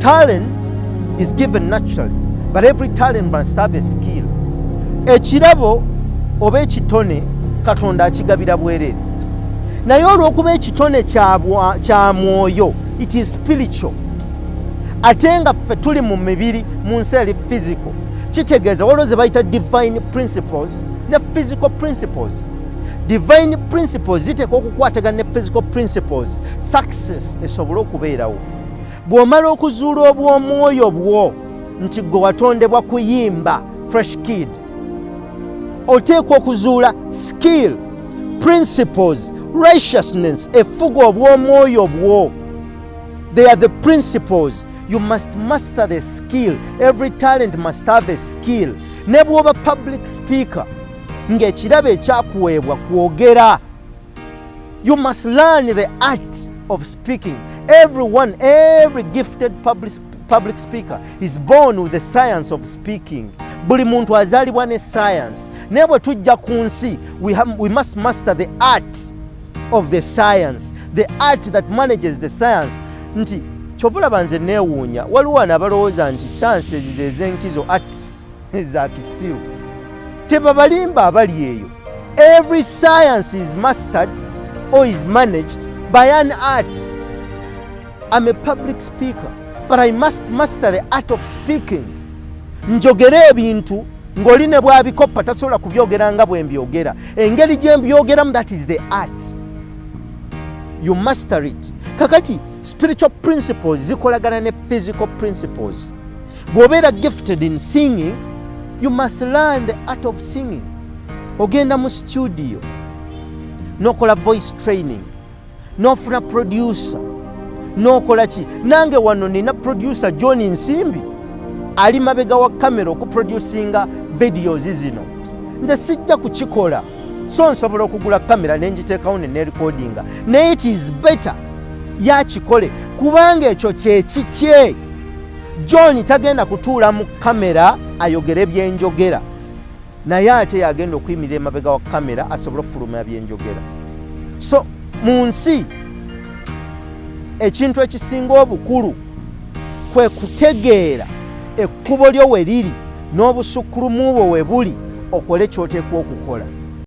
Talent is given naturally, but every talent must have a skill. Ekirabo oba ekitone Katonda akigabira bwerere. Naye olw'okuba ekitone kya mwoyo, it is spiritual. Ate nga ffe tuli mu mibiri mu nsi eri physical. Kitegeeza waliwo ze bayita divine principles ne physical principles. Divine principles ziteekwa okukwatagana ne physical principles. Success esobole okubeerawo. Bw'omala okuzuula obw'omwoyo bwo nti gwe watondebwa kuyimba, fresh kid, oteekwa okuzuula skill, principles, righteousness, effugo obw'omwoyo bwo. They are the principles. You must master the skill. Every talent must have a skill. Ne bw'oba public speaker, ng'ekirabo ekyakuweebwa kwogera. You must learn the art of speaking. Every gifted public speaker is born with the science of speaking. Buli muntu azalibwa ne science. Ne bwe tujja ku nsi, we must master the art of the science, the art that manages the science. Nti kyovulaba nze neewuunya, waliwo wano abalowooza nti science ezizo ez'enkizo arts za kisiru. Tebabalimba abali eyo. Every science is mastered or is managed by an art. I'm a public speaker, but I must master the art of speaking. Njogera ebintu ng'oli ne bw'abikoppa tasobola kubyogera nga bwe mbyogera. Engeri gye mbyogeramu, that is the art. You master it. Kakati spiritual principles zikolagana ne physical principles. Bw'obeera gifted in singing, you must learn the art of singing. Ogenda mu studio n'okola voice training, n'ofuna producer, n'okola ki. Nange wano nina producer John Nsimbi ali mabega wa kamera okuproducinga videos zino. Nze sijja kukikola, so nsobola okugula kamera nenjiteekawo ne recordinga. Naye it is better yakikole kubanga ekyo kyekikye. John tagenda kutuula mu kamera ayogere byenjogera, naye ate yagenda okuyimirira emabega wa kamera asobole okufulumya byenjogera. So mu nsi ekintu ekisinga obukulu kwe kutegeera ekkubo lyo we liri n'obusukkulumu bwo we buli, okole ky'oteekwa okukola.